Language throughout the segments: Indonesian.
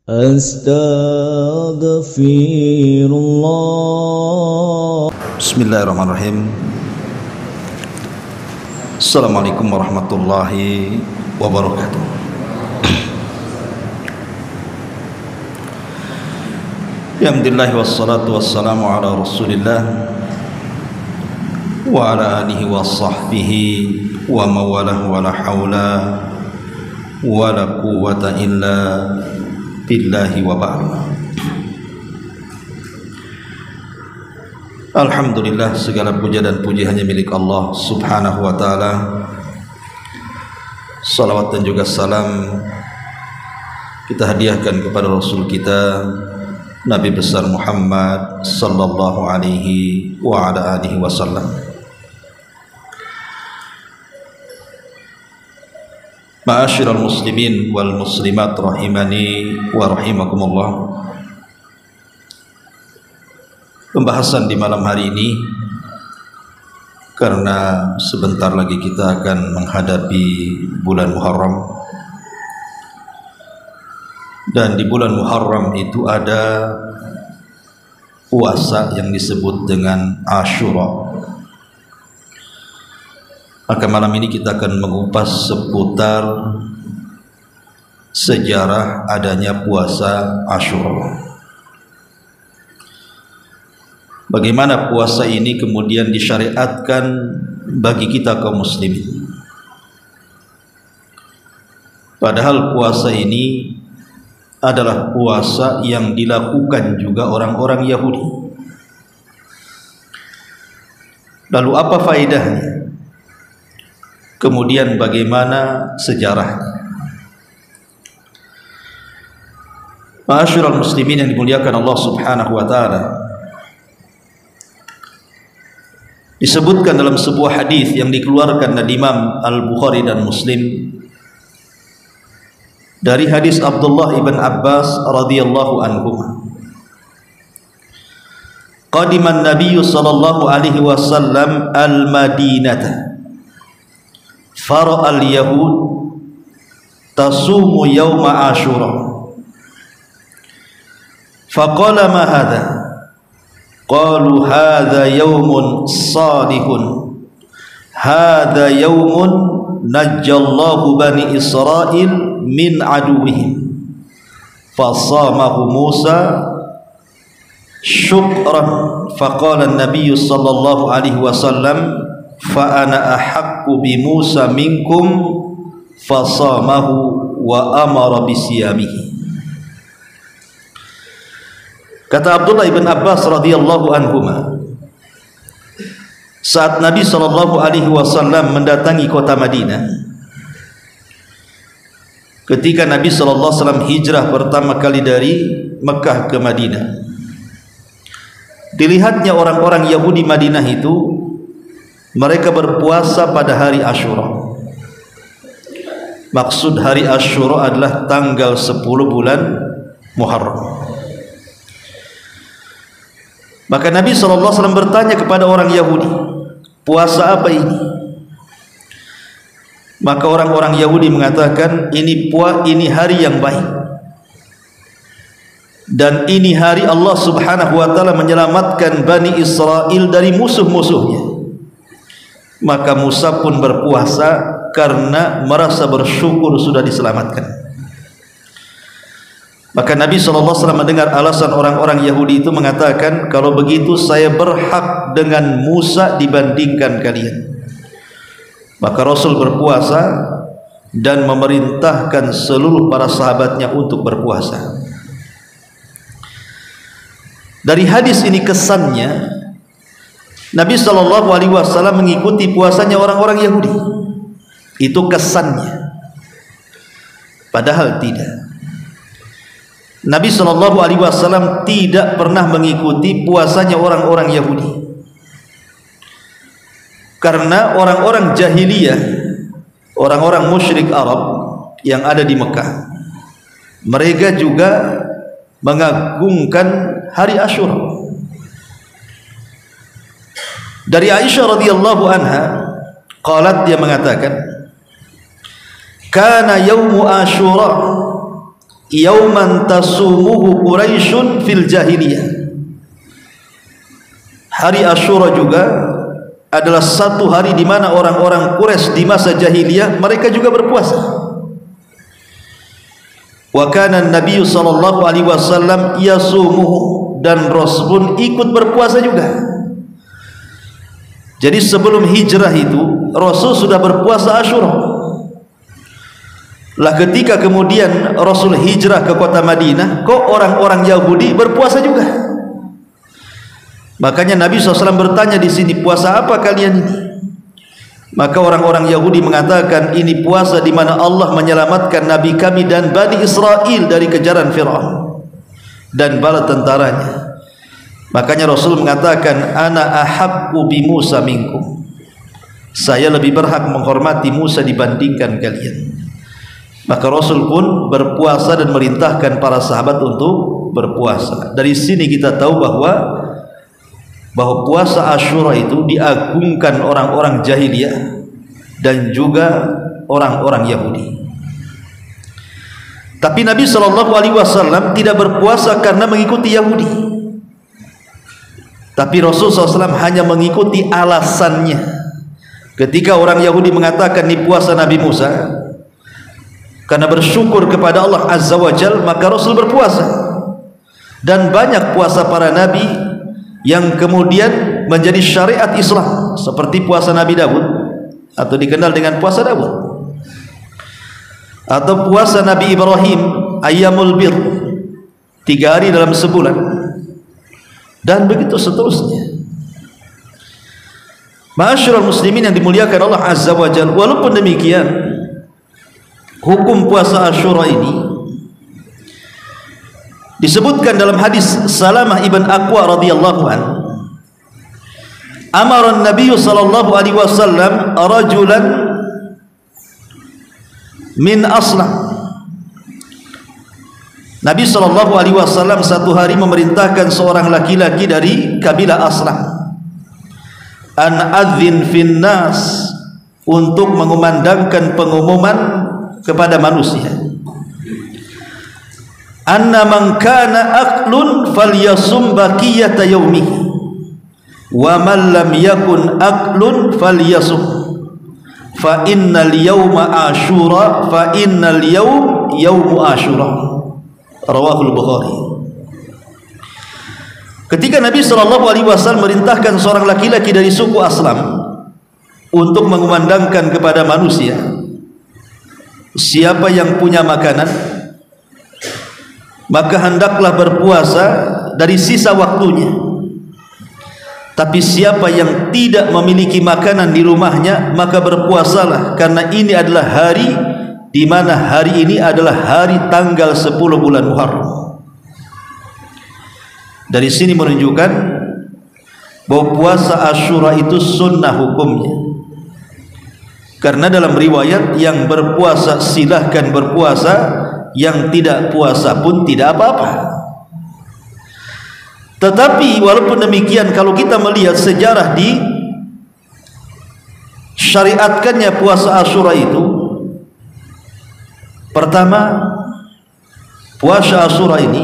Astaghfirullah. Bismillahirrahmanirrahim. Assalamualaikum warahmatullahi wabarakatuh. Alhamdulillah wassalatu wassalamu ala rasulillah wa ala alihi wa sahbihi wa mawalah wa la hawla wa la quwwata illa billahi wa ba'd. Alhamdulillah, segala puja dan puji hanya milik Allah subhanahu wa ta'ala. Salawat dan juga salam kita hadiahkan kepada Rasul kita Nabi besar Muhammad sallallahu alaihi wa ala alihi wasallam. Ma'asyiral muslimin wal muslimat rahimani wa rahimakumullah. Pembahasan di malam hari ini, karena sebentar lagi kita akan menghadapi bulan Muharram, dan di bulan Muharram itu ada puasa yang disebut dengan Asyura. Maka malam ini kita akan mengupas seputar sejarah adanya puasa Asyura. Bagaimana puasa ini kemudian disyariatkan bagi kita kaum muslimin. Padahal puasa ini adalah puasa yang dilakukan juga orang-orang Yahudi. Lalu apa faedahnya? Kemudian bagaimana sejarahnya? Ma'asyiral muslimin yang dimuliakan Allah subhanahu wa ta'ala, disebutkan dalam sebuah hadis yang dikeluarkan dari Imam Al-Bukhari dan Muslim dari hadis Abdullah ibn Abbas radhiyallahu anhu. Qadiman Nabiy sallallahu alaihi wasallam al-Madinata fara al-yahud tasumu yawma Ashura. Faqala ma hadha? Qalu hadha yawmun salihun, hadha yawmun najjallahu bani Israil min aduwihim, fasamahu Musa syukran. Faqala an-nabiy sallallahu alaihi wasallam fa ana ahaqqu bi Musa minkum, fasamahu wa amara bisiyamihi. Kata Abdullah ibn Abbas radhiyallahu anhuma, saat Nabi sallallahu alaihi wasallam mendatangi kota Madinah, ketika Nabi sallallahu alaihi wasallam hijrah pertama kali dari Mekah ke Madinah, dilihatnya orang-orang Yahudi Madinah itu mereka berpuasa pada hari Asyura. Maksud hari Asyura adalah tanggal 10 bulan Muharram. Maka Nabi SAW bertanya kepada orang Yahudi, puasa apa ini? Maka orang-orang Yahudi mengatakan, ini hari yang baik, dan ini hari Allah subhanahu wa ta'ala menyelamatkan Bani Israel dari musuh-musuhnya. Maka Musa pun berpuasa karena merasa bersyukur sudah diselamatkan. Maka Nabi SAW mendengar alasan orang-orang Yahudi itu, mengatakan, kalau begitu saya berhak dengan Musa dibandingkan kalian. Maka Rasul berpuasa dan memerintahkan seluruh para sahabatnya untuk berpuasa. Dari hadis ini kesannya Nabi SAW mengikuti puasanya orang-orang Yahudi. Itu kesannya. Padahal tidak. Nabi SAW tidak pernah mengikuti puasanya orang-orang Yahudi, karena orang-orang jahiliyah, orang-orang musyrik Arab yang ada di Mekah, mereka juga mengagungkan hari Asyura. Dari Aisyah radhiyallahu anha, qalat, dia mengatakan, kana yaumu Asyura yauman tasumuhu Quraisyun fil jahiliyah. Hari Asyura juga adalah satu hari di mana orang-orang Quraisy di masa jahiliyah mereka juga berpuasa. Wa kana an-nabiy sallallahu alaihi wasallam yasumuhu, dan Rasul pun ikut berpuasa juga. Jadi sebelum hijrah itu Rasul sudah berpuasa Asyura. Lah ketika kemudian Rasul hijrah ke kota Madinah, kok orang-orang Yahudi berpuasa juga. Makanya Nabi SAW bertanya di sini, puasa apa kalian ini? Maka orang-orang Yahudi mengatakan, ini puasa di mana Allah menyelamatkan Nabi kami dan Bani Israel dari kejaran Fir'aun dan bala tentaranya. Makanya Rasul mengatakan, ana ahabbu bi Musa minkum, saya lebih berhak menghormati Musa dibandingkan kalian. Maka Rasul pun berpuasa dan merintahkan para sahabat untuk berpuasa. Dari sini kita tahu bahwa puasa Asyura itu diagungkan orang-orang jahiliyah dan juga orang-orang Yahudi. Tapi Nabi SAW tidak berpuasa karena mengikuti Yahudi, tapi Rasul SAW hanya mengikuti alasannya. Ketika orang Yahudi mengatakan ini puasa Nabi Musa karena bersyukur kepada Allah Azza wa Jal, maka Rasul berpuasa. Dan banyak puasa para nabi yang kemudian menjadi syariat Islam, seperti puasa Nabi Daud atau dikenal dengan puasa Daud, atau puasa Nabi Ibrahim Ayyamul Bir, 3 hari dalam sebulan, dan begitu seterusnya. Ma'asyiral muslimin yang dimuliakan Allah Azza wa Jalla, walaupun demikian hukum puasa Asyura ini disebutkan dalam hadis Salamah ibn Aqwa radhiyallahu anhu, amara an-nabiy sallallahu alaihi wasallam rajulan min Aslam. Nabi sallallahu alaihi wasallam satu hari memerintahkan seorang laki-laki dari kabilah Aslam, an adzin fin nas, untuk mengumandangkan pengumuman kepada manusia, anna man kana aqlun falyasum baqiyata yaumihi wa man lam yakun aqlun falyasum fa innal yawma asyura fa innal yawm yawmu asyura. Rawahul Bukhari. Ketika Nabi SAW merintahkan seorang laki-laki dari suku Aslam untuk mengumandangkan kepada manusia, siapa yang punya makanan maka hendaklah berpuasa dari sisa waktunya, tapi siapa yang tidak memiliki makanan di rumahnya maka berpuasalah, karena ini adalah hari di mana hari ini adalah hari tanggal 10 bulan Muharram. Dari sini menunjukkan bahwa puasa Asyura itu sunnah hukumnya, karena dalam riwayat yang berpuasa silahkan berpuasa, yang tidak puasa pun tidak apa-apa. Tetapi walaupun demikian, kalau kita melihat sejarah di syariatkannya puasa Asyura itu, pertama, puasa Asyura ini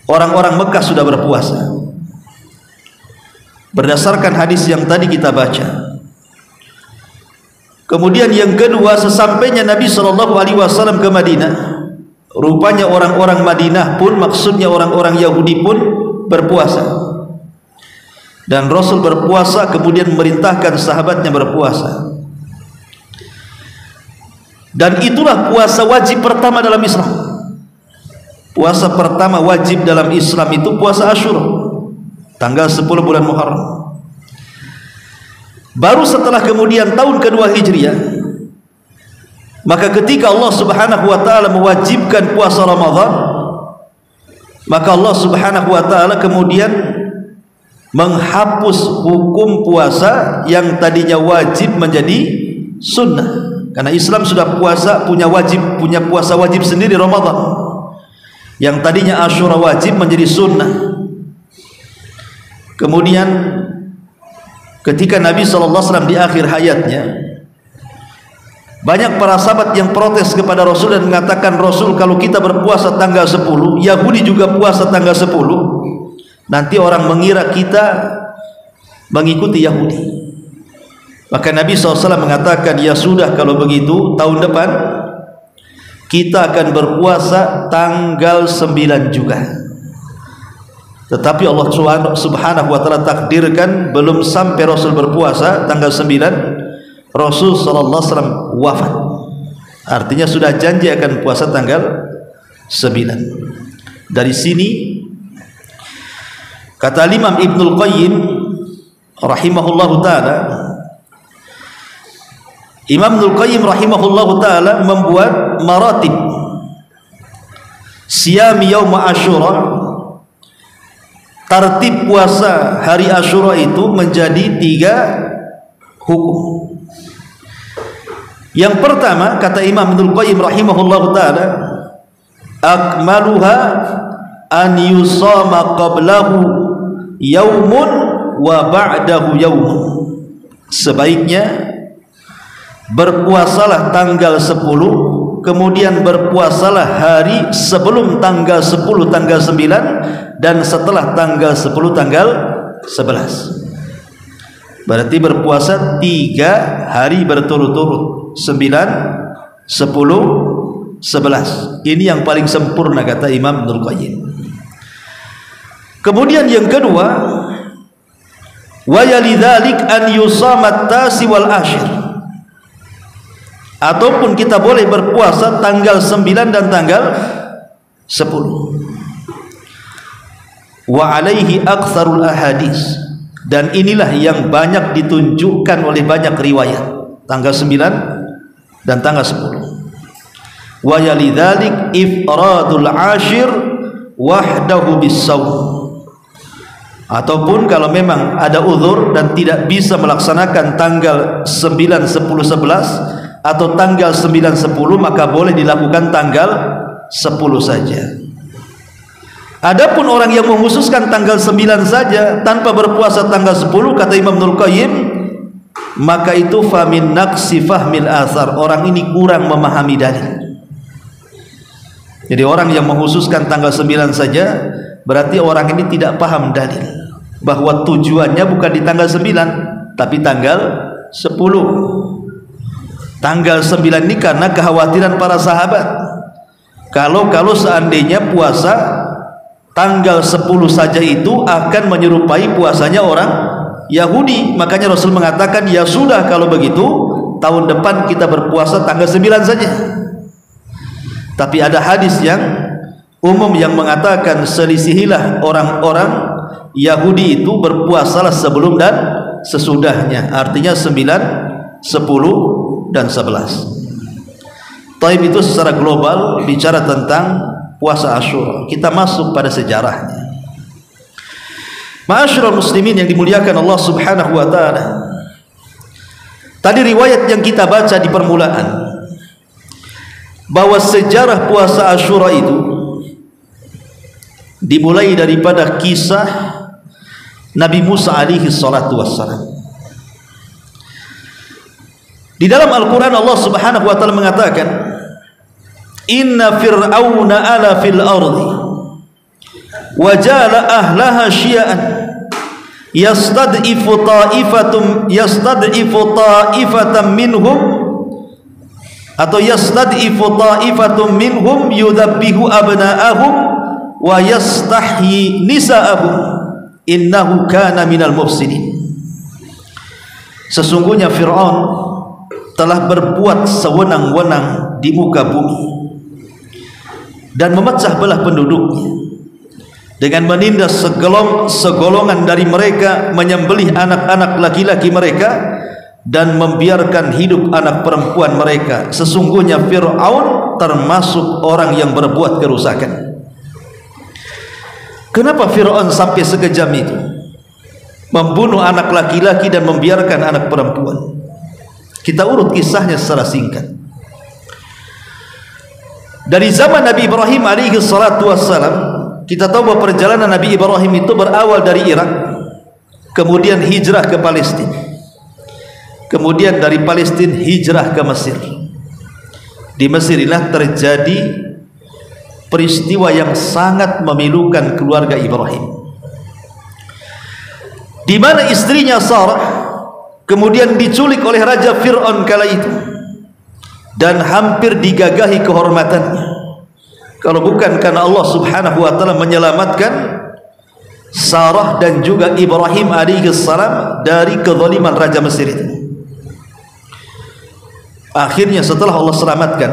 orang-orang Mekah sudah berpuasa berdasarkan hadis yang tadi kita baca. Kemudian yang kedua, sesampainya Nabi SAW ke Madinah, rupanya orang-orang Madinah pun, maksudnya orang-orang Yahudi pun berpuasa, dan Rasul berpuasa kemudian memerintahkan sahabatnya berpuasa. Dan itulah puasa wajib pertama dalam Islam. Puasa pertama wajib dalam Islam itu puasa Asyura, tanggal 10 bulan Muharram. Baru setelah kemudian tahun kedua Hijriah, maka ketika Allah Subhanahu wa taala mewajibkan puasa Ramadan, maka Allah Subhanahu wa taala kemudian menghapus hukum puasa yang tadinya wajib menjadi sunnah. Karena Islam sudah punya puasa wajib sendiri Ramadan, yang tadinya Asyura wajib menjadi sunnah. Kemudian ketika Nabi SAW di akhir hayatnya Banyak para sahabat yang protes kepada Rasul dan mengatakan, Rasul, kalau kita berpuasa tanggal 10, Yahudi juga puasa tanggal 10, nanti orang mengira kita mengikuti Yahudi. Maka Nabi SAW mengatakan, ya sudah, kalau begitu tahun depan kita akan berpuasa tanggal 9 juga. Tetapi Allah Subhanahu wa ta'ala takdirkan belum sampai Rasul berpuasa tanggal 9, Rasul sallallahu alaihi wasallam wafat. Artinya sudah janji akan puasa tanggal 9. Dari sini kata Imam Ibnul Qayyim rahimahullahu taala, Imam Ibnul Qayyim rahimahullahu taala membuat maratib siyam yaum Asyura. Tertib puasa hari Asyura itu menjadi 3 hukum. Yang pertama, kata Imam Ibnul Qayyim rahimahullahu taala, akmaluha an yusama qablahu yaumun wa ba'dahu yaumun. Sebaiknya berpuasalah tanggal 10, kemudian berpuasalah hari sebelum tanggal 10 tanggal 9, dan setelah tanggal 10 tanggal 11. Berarti berpuasa 3 hari berturut-turut, 9, 10, 11. Ini yang paling sempurna kata Imam Ibnul Qayyim. Kemudian yang kedua, wa yalidzalik an yusamat tasi wal asyir. Ataupun kita boleh berpuasa tanggal 9 dan tanggal 10. Wa alaihi aktsarul ahadits. Dan inilah yang banyak ditunjukkan oleh banyak riwayat, tanggal 9 dan tanggal 10. Wa yalidzalik ifradul ashir wahdahu bis-shaum. Ataupun kalau memang ada uzur dan tidak bisa melaksanakan tanggal 9, 10, 11 atau tanggal 9, 10, maka boleh dilakukan tanggal 10 saja. Adapun orang yang mengkhususkan tanggal 9 saja tanpa berpuasa tanggal 10, kata Imam Ibnul Qayyim, maka itu famin naqsi fahmil athar. Orang ini kurang memahami dalil. Jadi orang yang mengkhususkan tanggal 9 saja, berarti orang ini tidak paham dalil, bahwa tujuannya bukan di tanggal 9 tapi tanggal 10. Tanggal 9 ini karena kekhawatiran para sahabat, kalau seandainya puasa tanggal 10 saja itu akan menyerupai puasanya orang Yahudi. Makanya Rasul mengatakan, ya sudah, kalau begitu tahun depan kita berpuasa tanggal 9 saja. Tapi ada hadis yang umum yang mengatakan, selisihilah orang-orang Yahudi itu, berpuasalah sebelum dan sesudahnya. Artinya 9, 10 dan 11. Taib itu secara global bicara tentang puasa Asyura. Kita masuk pada sejarahnya. Ma'asyiral muslimin yang dimuliakan Allah Subhanahu wa taala. Tadi riwayat yang kita baca di permulaan, bahwa sejarah puasa Asyura itu dimulai daripada kisah Nabi Musa alaihi salatu wassalam. Di dalam Al-Quran Allah Subhanahu wa taala mengatakan, inna fir'auna ala fil ardi wa jala ahlaha syi'an yastad'ifu ta'ifatan minhum atau yastad'ifu ta'ifatum minhum yudabbihu abna'ahum wa yastahyi nisa'ahum innahu kana minal mufsidin. Sesungguhnya Fir'aun telah berbuat sewenang-wenang di muka bumi dan memecah belah penduduknya dengan menindas segolongan dari mereka, menyembelih anak-anak laki-laki mereka dan membiarkan hidup anak perempuan mereka. Sesungguhnya Fir'aun termasuk orang yang berbuat kerusakan. Kenapa Fir'aun sampai sekejam itu, membunuh anak laki-laki dan membiarkan anak perempuan? Kita urut kisahnya secara singkat. Dari zaman Nabi Ibrahim alaihi salatu wassalam, kita tahu bahwa perjalanan Nabi Ibrahim itu berawal dari Irak, kemudian hijrah ke Palestina, kemudian dari Palestina hijrah ke Mesir. Di Mesir inilah terjadi peristiwa yang sangat memilukan keluarga Ibrahim, di mana istrinya Sarah kemudian diculik oleh Raja Fir'aun kala itu dan hampir digagahi kehormatannya, kalau bukan karena Allah subhanahu wa ta'ala menyelamatkan Sarah dan juga Ibrahim alaihissalam dari kezaliman Raja Mesir itu. Akhirnya setelah Allah selamatkan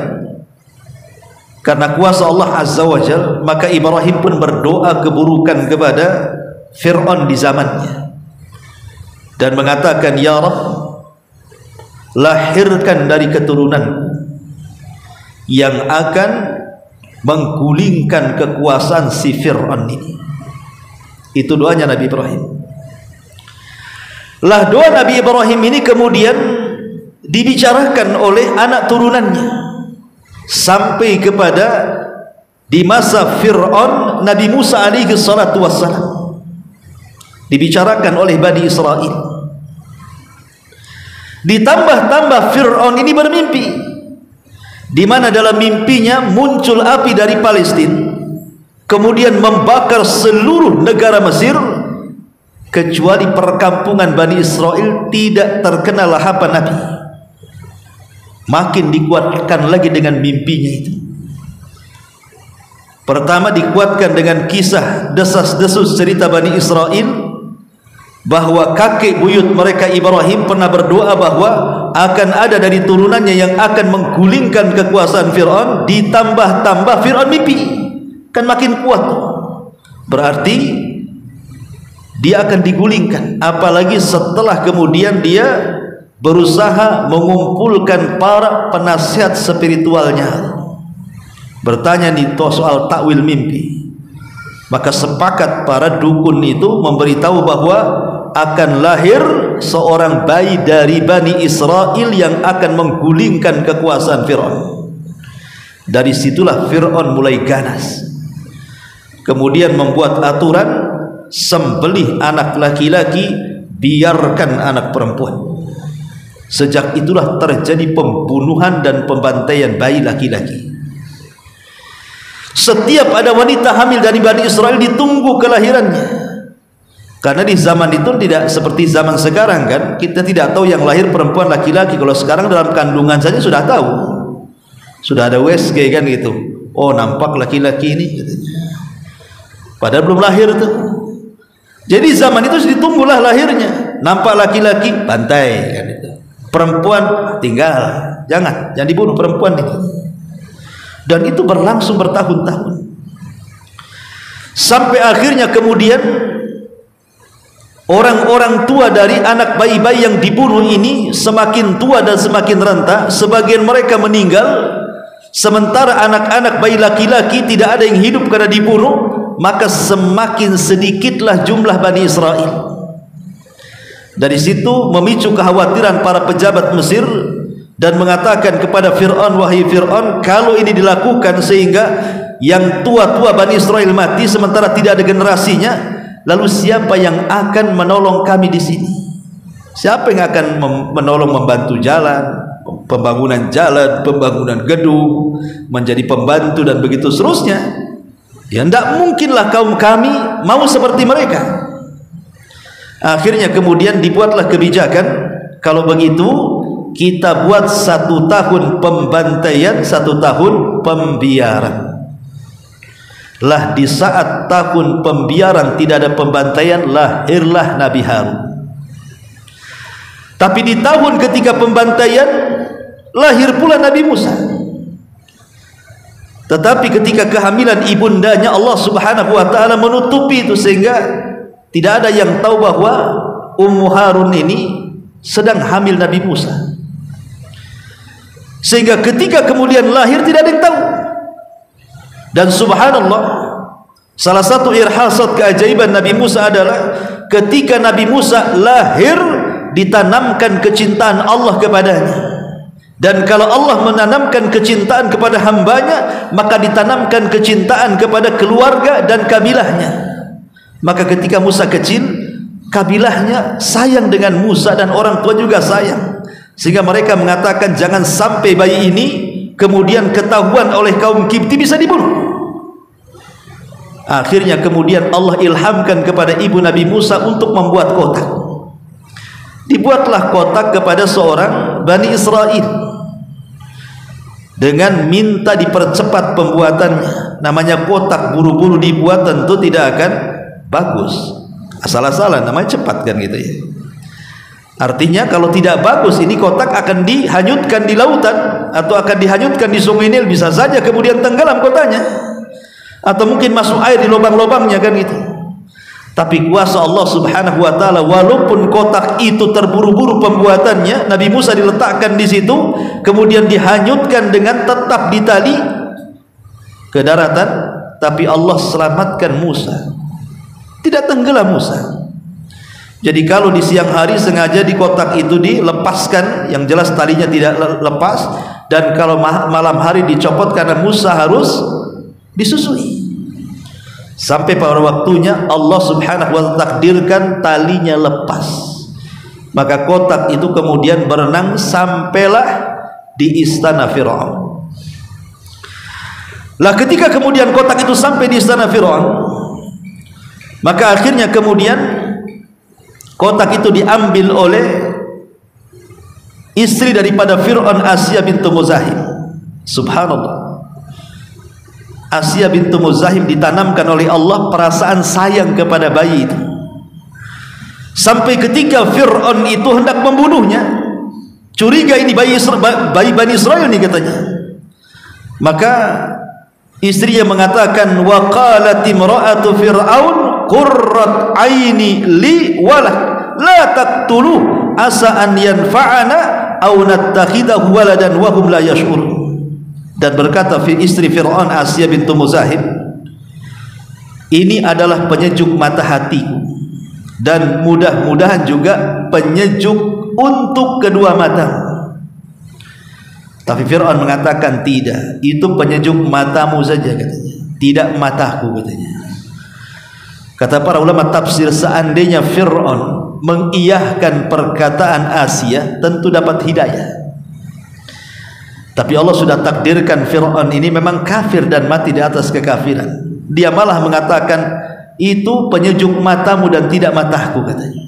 karena kuasa Allah azza wa jalla, maka Ibrahim pun berdoa keburukan kepada Fir'aun di zamannya dan mengatakan, ya Rabb, lahirkan dari keturunan yang akan menggulingkan kekuasaan si Fir'aun ini. Itu doanya Nabi Ibrahim. Lah doa Nabi Ibrahim ini kemudian dibicarakan oleh anak turunannya sampai kepada di masa Fir'aun Nabi Musa alaihi salatu wassalam, dibicarakan oleh Bani Israel. Ditambah-tambah Fir'aun ini bermimpi, di mana dalam mimpinya muncul api dari Palestina kemudian membakar seluruh negara Mesir, kecuali perkampungan Bani Israel tidak terkena lahapan api. Makin dikuatkan lagi dengan mimpinya itu. Pertama dikuatkan dengan kisah desas-desus cerita Bani Israel bahwa kakek buyut mereka Ibrahim pernah berdoa bahwa akan ada dari turunannya yang akan menggulingkan kekuasaan Fir'aun. Ditambah-tambah Fir'aun mimpi, kan makin kuat, berarti dia akan digulingkan. Apalagi setelah kemudian dia berusaha mengumpulkan para penasihat spiritualnya, bertanya nih soal takwil mimpi. Maka sepakat para dukun itu memberitahu bahwa akan lahir seorang bayi dari Bani Israel yang akan menggulingkan kekuasaan Fir'aun. Dari situlah Fir'aun mulai ganas, kemudian membuat aturan sembelih anak laki-laki, biarkan anak perempuan. Sejak itulah terjadi pembunuhan dan pembantaian bayi laki-laki. Setiap ada wanita hamil dari Bani Israel ditunggu kelahirannya, karena di zaman itu tidak seperti zaman sekarang kan, kita tidak tahu yang lahir perempuan laki-laki. Kalau sekarang dalam kandungan saja sudah tahu, sudah ada USG kan gitu. Oh, nampak laki-laki ini katanya, padahal belum lahir tuh. Jadi zaman itu ditunggulah lahirnya, nampak laki-laki bantai kan itu. Perempuan tinggal, jangan dibunuh perempuan itu. Dan itu berlangsung bertahun-tahun, sampai akhirnya kemudian orang-orang tua dari anak bayi-bayi yang dibunuh ini semakin tua dan semakin renta. Sebagian mereka meninggal, sementara anak-anak bayi laki-laki tidak ada yang hidup karena dibunuh. Maka semakin sedikitlah jumlah Bani Israel. Dari situ memicu kekhawatiran para pejabat Mesir dan mengatakan kepada Fir'aun, wahai Fir'aun, kalau ini dilakukan sehingga yang tua-tua Bani Israel mati sementara tidak ada generasinya, lalu siapa yang akan menolong kami di sini? Siapa yang akan menolong membantu jalan, pembangunan jalan, pembangunan gedung, menjadi pembantu dan begitu seterusnya? Ya tidak mungkinlah kaum kami mau seperti mereka. Akhirnya kemudian dibuatlah kebijakan, kalau begitu kita buat 1 tahun pembantaian, 1 tahun pembiaran. Lah di saat tahun pembiaran tidak ada pembantaian, lahirlah Nabi Harun. Tapi di tahun ketika pembantaian lahir pula Nabi Musa. Tetapi ketika kehamilan ibundanya, Allah subhanahu wa ta'ala menutupi itu sehingga tidak ada yang tahu bahwa Ummu Harun ini sedang hamil Nabi Musa. Sehingga ketika kemudian lahir tidak ada yang tahu. Dan subhanallah, salah satu irhasat keajaiban Nabi Musa adalah ketika Nabi Musa lahir ditanamkan kecintaan Allah kepadanya. Dan kalau Allah menanamkan kecintaan kepada hambanya, maka ditanamkan kecintaan kepada keluarga dan kabilahnya. Maka ketika Musa kecil, kabilahnya sayang dengan Musa dan orang tua juga sayang, sehingga mereka mengatakan jangan sampai bayi ini kemudian ketahuan oleh kaum Kipti bisa dibunuh. Akhirnya kemudian Allah ilhamkan kepada ibu Nabi Musa untuk membuat kotak. Dibuatlah kotak kepada seorang Bani Israel dengan minta dipercepat pembuatannya. Namanya kotak, buru-buru dibuat tentu tidak akan bagus, asal-asalan, namanya cepat kan gitu ya. Artinya kalau tidak bagus ini kotak akan dihanyutkan di lautan atau akan dihanyutkan di Sungai Nil, bisa saja kemudian tenggelam kotanya, atau mungkin masuk air di lubang-lubangnya kan gitu. Tapi kuasa Allah Subhanahu wa taala, walaupun kotak itu terburu-buru pembuatannya, Nabi Musa diletakkan di situ, kemudian dihanyutkan dengan tetap di tali ke daratan, tapi Allah selamatkan Musa. Tidak tenggelam Musa. Jadi kalau di siang hari sengaja di kotak itu dilepaskan, yang jelas talinya tidak lepas, dan kalau malam hari dicopot karena Musa harus disusui. Sampai pada waktunya Allah Subhanahu wa ta'ala takdirkan talinya lepas, maka kotak itu kemudian berenang sampailah di istana Firaun. Lah ketika kemudian kotak itu sampai di istana Firaun, maka akhirnya kemudian kotak itu diambil oleh istri daripada Firaun, Asiyah bintu Muzahim. Subhanallah, Asiyah bintu Muzahim ditanamkan oleh Allah perasaan sayang kepada bayi itu, sampai ketika Fir'aun itu hendak membunuhnya, curiga ini bayi Bani Israel ini katanya, maka istrinya mengatakan, wa qalat imra'atu fir'aun qurrat aini li walak la taqtulu asa an yanfa'ana aw nattakhidahu waladan wa hum la yash'urun. Dan berkata istri Fir'aun, Asiyah bintu Muzahim, ini adalah penyejuk mata hatiku dan mudah-mudahan juga penyejuk untuk kedua mata. Tapi Fir'aun mengatakan tidak, itu penyejuk matamu saja katanya, tidak mataku katanya. Kata para ulama tafsir, seandainya Fir'aun mengiyahkan perkataan Asiyah, tentu dapat hidayah. Tapi Allah sudah takdirkan Fir'aun ini memang kafir dan mati di atas kekafiran. Dia malah mengatakan itu penyejuk matamu dan tidak mataku katanya.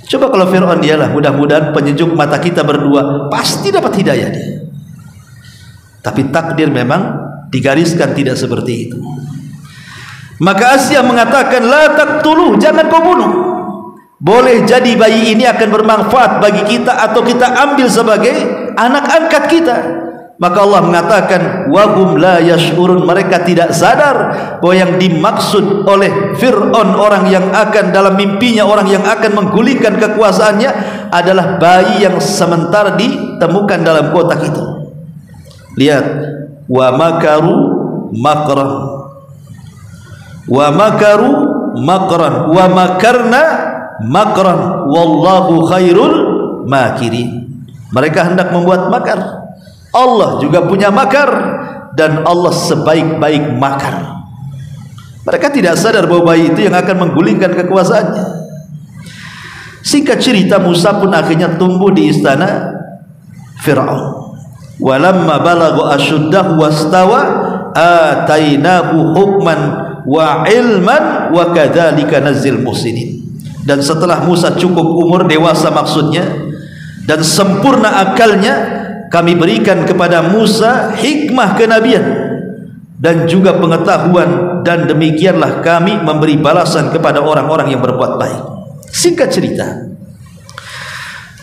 Coba kalau Fir'aun dialah, mudah-mudahan penyejuk mata kita berdua, pasti dapat hidayah dia. Tapi takdir memang digariskan tidak seperti itu. Maka Asiyah mengatakan, la taqtuluh, jangan kau bunuh. Boleh jadi bayi ini akan bermanfaat bagi kita, atau kita ambil sebagai anak angkat kita. Maka Allah mengatakan, wahum la yash'urun, mereka tidak sadar bahwa yang dimaksud oleh Fir'aun, orang yang akan dalam mimpinya, orang yang akan menggulingkan kekuasaannya, adalah bayi yang sementara ditemukan dalam kotak itu. Lihat, wa makaru makran, wa makaru makran, wa makarna makran, wallahu khairul makirin. Mereka hendak membuat makar, Allah juga punya makar, dan Allah sebaik-baik makar. Mereka tidak sadar bahwa bayi itu yang akan menggulingkan kekuasaannya. Singkat cerita, Musa pun akhirnya tumbuh di istana Fir'aun. Walamma balagha ashuddahu wastawa atainahu hukman wa ilman wa kadzalika nazzil muhsinin. Dan setelah Musa cukup umur, dewasa maksudnya, dan sempurna akalnya, kami berikan kepada Musa hikmah kenabian dan juga pengetahuan, dan demikianlah kami memberi balasan kepada orang-orang yang berbuat baik. Singkat cerita,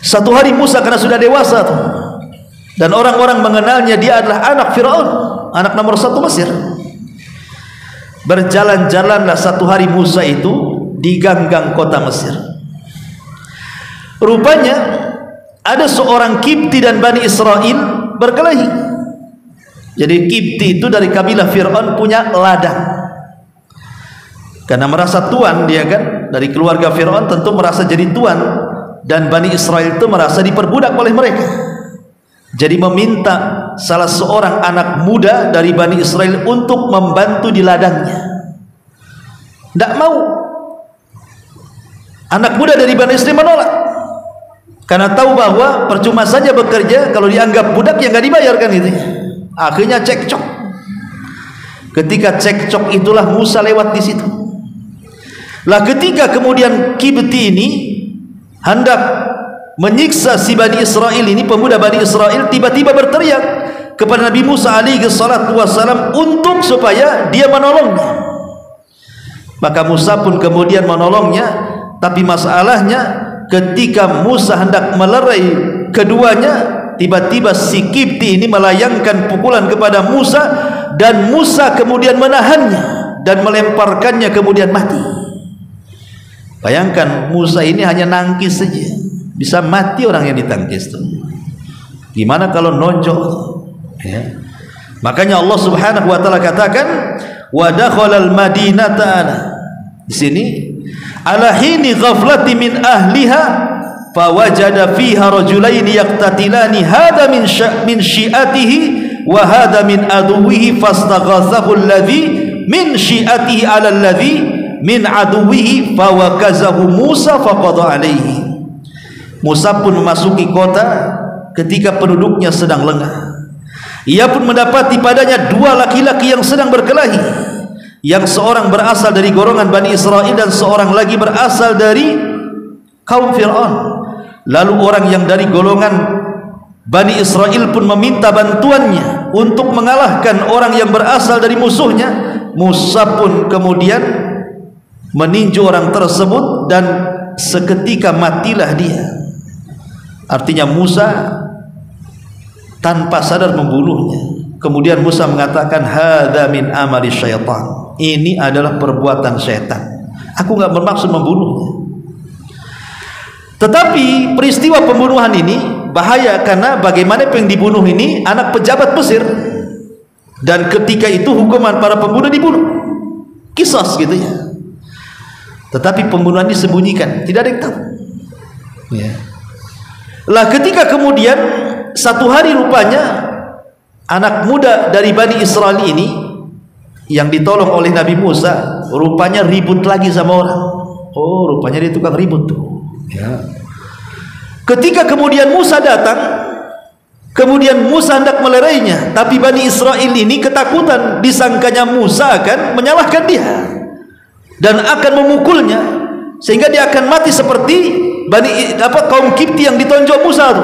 satu hari Musa karena sudah dewasa tuh, dan orang-orang mengenalnya dia adalah anak Fir'aun, anak nomor 1 Mesir. Berjalan-jalanlah satu hari Musa itu di ganggang kota Mesir. Rupanya ada seorang Kipti dan Bani Israel berkelahi. Jadi Kipti itu dari kabilah Fir'aun punya ladang, karena merasa tuan dia kan, dari keluarga Fir'aun tentu merasa jadi tuan, dan Bani Israel itu merasa diperbudak oleh mereka. Jadi meminta salah seorang anak muda dari Bani Israel untuk membantu di ladangnya. Tidak mau. Anak muda dari Bani Israel menolak, karena tahu bahwa percuma saja bekerja kalau dianggap budak yang nggak dibayar kan gitu. Akhirnya cekcok. Ketika cekcok itulah Musa lewat di situ. Lah ketika kemudian Kibti ini hendak menyiksa si Bani Israel ini, pemuda Bani Israel tiba-tiba berteriak kepada Nabi Musa alaihi salatu wassalam untuk supaya dia menolongnya. Maka Musa pun kemudian menolongnya, tapi masalahnya ketika Musa hendak melerai keduanya, tiba-tiba si Kibti ini melayangkan pukulan kepada Musa, dan Musa kemudian menahannya dan melemparkannya kemudian mati. Bayangkan, Musa ini hanya nangkis saja, bisa mati orang yang ditangkis itu. Gimana kalau nonjok? Ya. Makanya Allah Subhanahu wa taala katakan, wa dakhalal madinata, di sini ala hini ghaflati min ahliha fawajada fiha rajulaini yaqtatilani hada min syi'atihi wa hada min aduwihi fastaghathahu alladhi min syi'atihi ala alladhi min aduwihi fawakazahu Musa faqada alaihi. Musa pun memasuki kota ketika penduduknya sedang lengah. Ia pun mendapati padanya dua laki-laki yang sedang berkelahi, yang seorang berasal dari golongan Bani Israel dan seorang lagi berasal dari kaum Fir'aun. Lalu orang yang dari golongan Bani Israel pun meminta bantuannya untuk mengalahkan orang yang berasal dari musuhnya. Musa pun kemudian meninju orang tersebut dan seketika matilah dia. Artinya Musa tanpa sadar membunuhnya. Kemudian Musa mengatakan, hadza min amali syaitan, ini adalah perbuatan syaitan, aku enggak bermaksud membunuhnya. Tetapi peristiwa pembunuhan ini bahaya, karena bagaimana yang dibunuh ini anak pejabat Mesir, dan ketika itu hukuman para pembunuh dibunuh, qisas gitu ya. Tetapi pembunuhan disembunyikan, tidak ada yang tahu ya. Lah ketika kemudian satu hari rupanya anak muda dari Bani Israel ini yang ditolong oleh Nabi Musa rupanya ribut lagi sama orang. Oh, rupanya dia tukang ribut tuh ya. Ketika kemudian Musa datang, kemudian Musa hendak melerainya, tapi Bani Israel ini ketakutan, disangkanya Musa akan menyalahkan dia dan akan memukulnya, sehingga dia akan mati seperti kaum Kipti yang ditonjok Musa itu.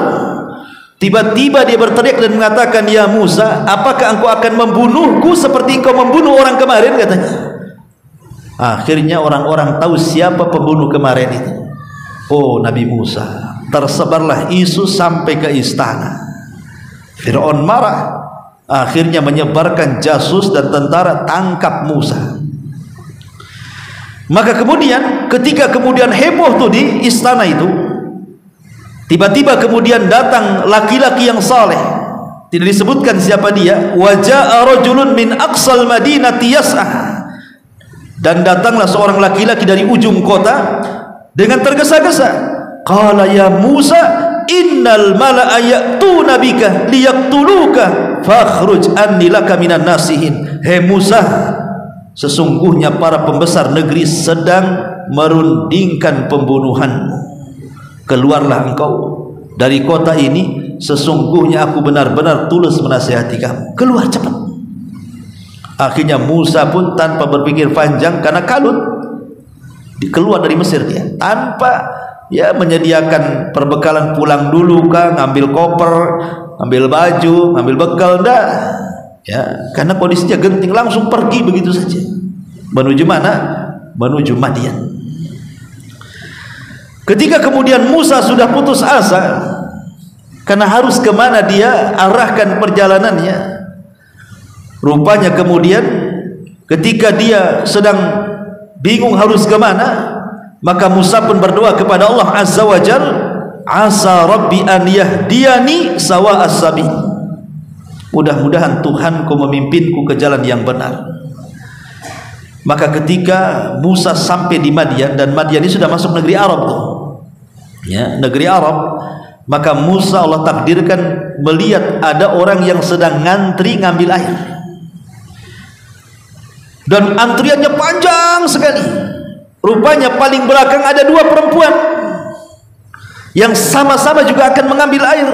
Tiba-tiba dia berteriak dan mengatakan, ya Musa, apakah engkau akan membunuhku seperti engkau membunuh orang kemarin, katanya. Akhirnya orang-orang tahu siapa pembunuh kemarin itu. Oh, Nabi Musa. Tersebarlah isu sampai ke istana. Fir'aun marah, akhirnya menyebarkan jasus dan tentara tangkap Musa. Maka kemudian ketika kemudian heboh tuh di istana itu, tiba-tiba kemudian datang laki-laki yang saleh, tidak disebutkan siapa dia. Waja'a rajulun min aqsal madinati yas'ah, dan datanglah seorang laki-laki dari ujung kota dengan tergesa-gesa. Qala ya Musa, innal mala'a ya'tuna bika liyaqtuluka fakhruj anni laka minan nasihin. Hei Musa, sesungguhnya para pembesar negeri sedang merundingkan pembunuhanmu. Keluarlah engkau dari kota ini, sesungguhnya aku benar-benar tulus menasihati kamu. Keluar cepat. Akhirnya Musa pun tanpa berpikir panjang, karena kalut, keluar dari Mesir dia tanpa ya menyediakan perbekalan, pulang dulu kah, ngambil koper, ngambil baju, ngambil bekal, enggak ya, karena kondisinya genting, langsung pergi begitu saja. Menuju mana? Menuju Madian. Ketika kemudian Musa sudah putus asa karena harus kemana dia arahkan perjalanannya, rupanya kemudian ketika dia sedang bingung harus kemana, maka Musa pun berdoa kepada Allah Azza wa Jal, asa Rabbi an yahdiyani sawa as-sabil, mudah-mudahan Tuhanku memimpinku ke jalan yang benar. Maka ketika Musa sampai di Madian, dan Madian ini sudah masuk negeri Arab tuh ya, negeri Arab, maka Musa Allah takdirkan melihat ada orang yang sedang ngantri ngambil air, dan antriannya panjang sekali. Rupanya paling belakang ada dua perempuan yang sama-sama juga akan mengambil air.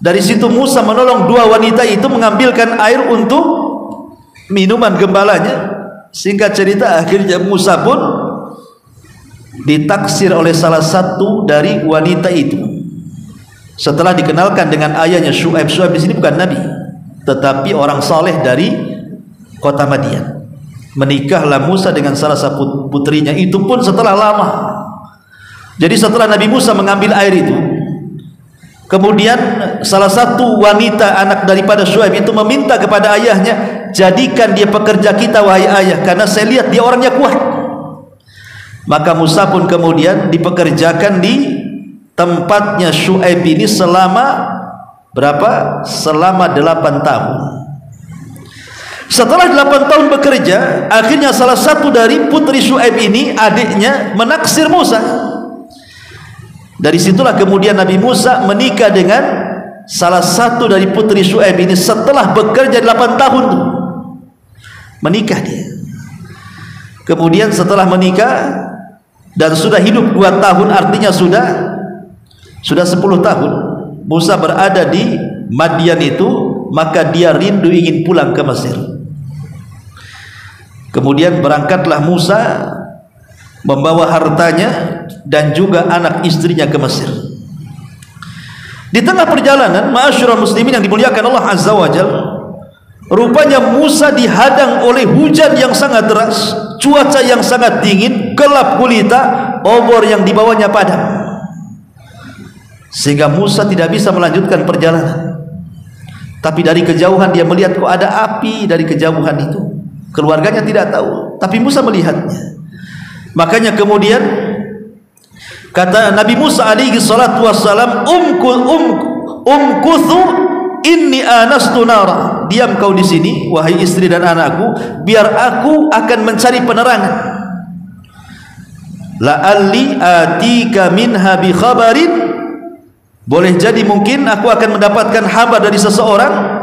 Dari situ Musa menolong dua wanita itu mengambilkan air untuk minuman gembalanya. Singkat cerita, akhirnya Musa pun ditaksir oleh salah satu dari wanita itu. Setelah dikenalkan dengan ayahnya Syuaib. Syuaib di sini bukan nabi, tetapi orang saleh dari kota Madian. Menikahlah Musa dengan salah satu putrinya. Itu pun setelah lama. Jadi setelah Nabi Musa mengambil air itu, kemudian salah satu wanita anak daripada Syuaib itu meminta kepada ayahnya, jadikan dia pekerja kita wahai ayah, karena saya lihat dia orangnya kuat. Maka Musa pun kemudian dipekerjakan di tempatnya Syuaib ini selama berapa? Selama 8 tahun. Setelah 8 tahun bekerja, akhirnya salah satu dari putri Syuaib ini, adiknya, menaksir Musa. Dari situlah kemudian Nabi Musa menikah dengan salah satu dari putri Syuaib ini. Setelah bekerja 8 tahun menikah dia. Kemudian setelah menikah dan sudah hidup 2 tahun, artinya sudah 10 tahun Musa berada di Madian itu, maka dia rindu ingin pulang ke Mesir. Kemudian berangkatlah Musa membawa hartanya dan juga anak istrinya ke Mesir. Di tengah perjalanan, ma'asyiral muslimin yang dimuliakan Allah Azza wa Jalla, rupanya Musa dihadang oleh hujan yang sangat deras, cuaca yang sangat dingin, gelap gulita, obor yang dibawanya padam, sehingga Musa tidak bisa melanjutkan perjalanan. Tapi dari kejauhan dia melihat kok ada api dari kejauhan itu. Keluarganya tidak tahu, tapi Musa melihatnya. Makanya kemudian kata Nabi Musa alaihi salatu wassalam, umkuthu inni anastu nara. Diam kau di sini wahai istri dan anakku, biar aku akan mencari penerangan. La'alli atika minha bi khabarin. Boleh jadi mungkin aku akan mendapatkan kabar dari seseorang,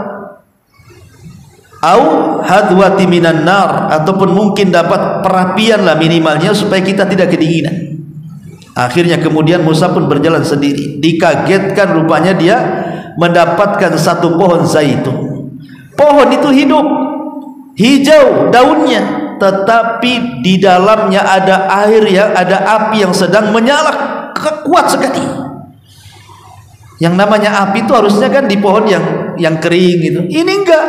au hadwati minan nar, ataupun mungkin dapat perapian lah minimalnya supaya kita tidak kedinginan. Akhirnya kemudian Musa pun berjalan sendiri. Dikagetkan rupanya dia mendapatkan satu pohon zaitun. Pohon itu hidup, hijau daunnya, tetapi di dalamnya ada air, yang ada api yang sedang menyala kuat sekali. Yang namanya api itu harusnya kan di pohon yang kering gitu. Ini enggak.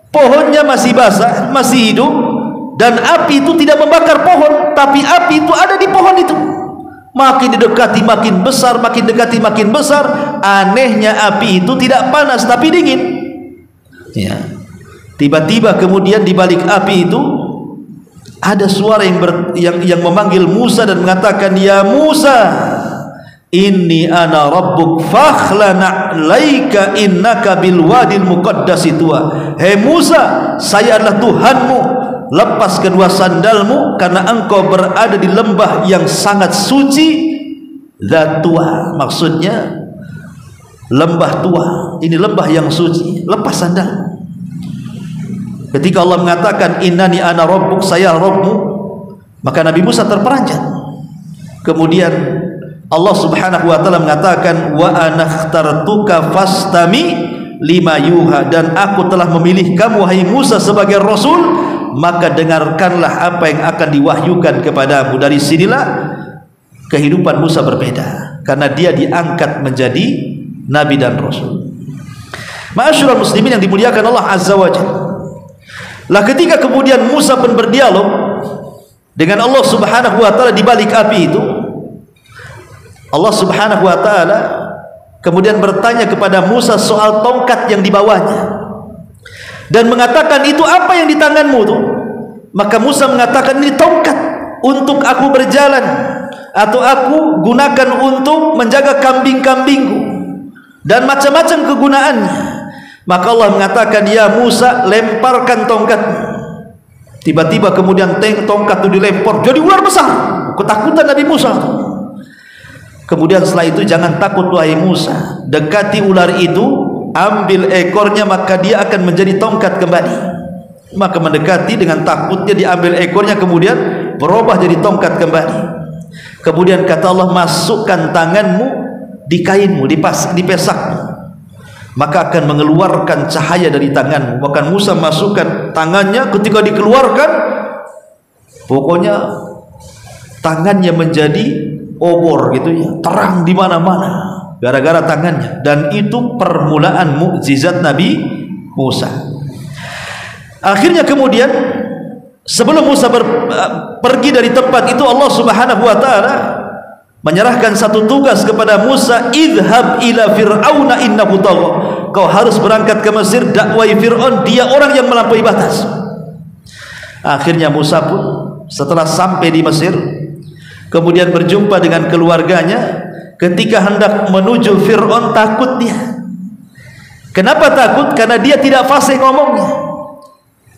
Pohonnya masih basah, masih hidup, dan api itu tidak membakar pohon, tapi api itu ada di pohon itu. Makin didekati makin besar, makin dekati makin besar. Anehnya api itu tidak panas tapi dingin. Ya. Tiba-tiba kemudian di balik api itu ada suara yang memanggil Musa dan mengatakan, "Ya Musa, inni ana rabbuk fakhlana laika innaka bil wadil muqaddasi tuwa." Hei Musa, saya adalah Tuhanmu, lepas kedua sandalmu karena engkau berada di lembah yang sangat suci. Zatua, maksudnya lembah tua. Ini lembah yang suci, lepas sandal. Ketika Allah mengatakan innani ana rabbuk, saya Rabbmu, maka Nabi Musa terperanjat. Kemudian Allah Subhanahu wa taala mengatakan, wa anakhtartuka fastami lima yuha, dan aku telah memilih kamu wahai Musa sebagai rasul, maka dengarkanlah apa yang akan diwahyukan kepadamu. Dari sinilah kehidupan Musa berbeda, karena dia diangkat menjadi nabi dan rasul. Ma'asyiral muslimin yang dimuliakan Allah Azza wa Jalla, lah ketika kemudian Musa pun berdialog dengan Allah Subhanahu wa taala di balik api itu, Allah Subhanahu wa taala kemudian bertanya kepada Musa soal tongkat yang dibawanya dan mengatakan, itu apa yang di tanganmu tuh? Maka Musa mengatakan, ini tongkat untuk aku berjalan, atau aku gunakan untuk menjaga kambing-kambingku dan macam-macam kegunaannya. Maka Allah mengatakan, ya Musa, lemparkan tongkatmu. Tiba-tiba kemudian tongkat itu dilempar, jadi ular besar. Ketakutan Nabi Musa. Kemudian setelah itu, jangan takut wahai Musa, dekati ular itu, ambil ekornya, maka dia akan menjadi tongkat kembali. Maka mendekati dengan takutnya, diambil ekornya, kemudian berubah jadi tongkat kembali. Kemudian kata Allah, masukkan tanganmu di kainmu, dipesakmu. maka akan mengeluarkan cahaya dari tanganmu. Bahkan Musa masukkan tangannya, ketika dikeluarkan pokoknya tangannya menjadi obor gitu ya, terang di mana-mana gara-gara tangannya. Dan itu permulaan mukjizat Nabi Musa. Akhirnya kemudian sebelum Musa pergi dari tempat itu, Allah Subhanahu wa taala menyerahkan satu tugas kepada Musa, idhab ila fir'auna innahu tagha. Kau harus berangkat ke Mesir, dakwai Fir'aun, dia orang yang melampaui batas. Akhirnya Musa pun setelah sampai di Mesir, kemudian berjumpa dengan keluarganya. Ketika hendak menuju Fir'aun, takut dia. Kenapa takut? Karena dia tidak fasih ngomongnya.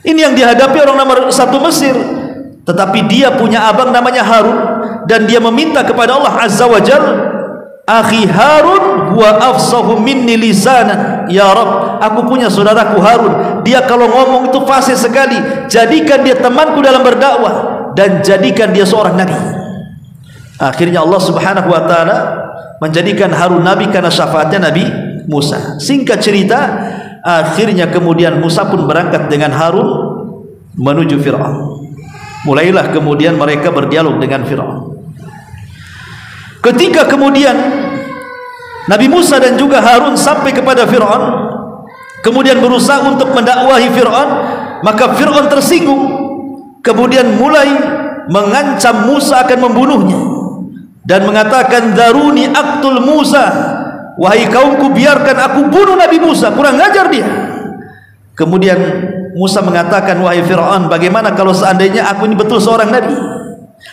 Ini yang dihadapi orang nomor satu Mesir. Tetapi dia punya abang namanya Harun, dan dia meminta kepada Allah Azza wa Jal, akhi Harun huwa afsahu minni lisanan, ya Rabb, aku punya saudaraku Harun, dia kalau ngomong itu fasih sekali, jadikan dia temanku dalam berdakwah dan jadikan dia seorang nabi. Akhirnya Allah Subhanahu wa taala menjadikan Harun nabi karena syafaatnya Nabi Musa. Singkat cerita, akhirnya kemudian Musa pun berangkat dengan Harun menuju Fir'aun. Mulailah kemudian mereka berdialog dengan Fir'aun. Ketika kemudian Nabi Musa dan juga Harun sampai kepada Fir'aun, kemudian berusaha untuk mendakwahi Fir'aun, maka Fir'aun tersinggung, kemudian mulai mengancam Musa akan membunuhnya dan mengatakan, daruni aqtul Musa, wahai kaumku, biarkan aku bunuh Nabi Musa. Kurang ajar dia. Kemudian Musa mengatakan, wahai Fir'aun, bagaimana kalau seandainya aku ini betul seorang nabi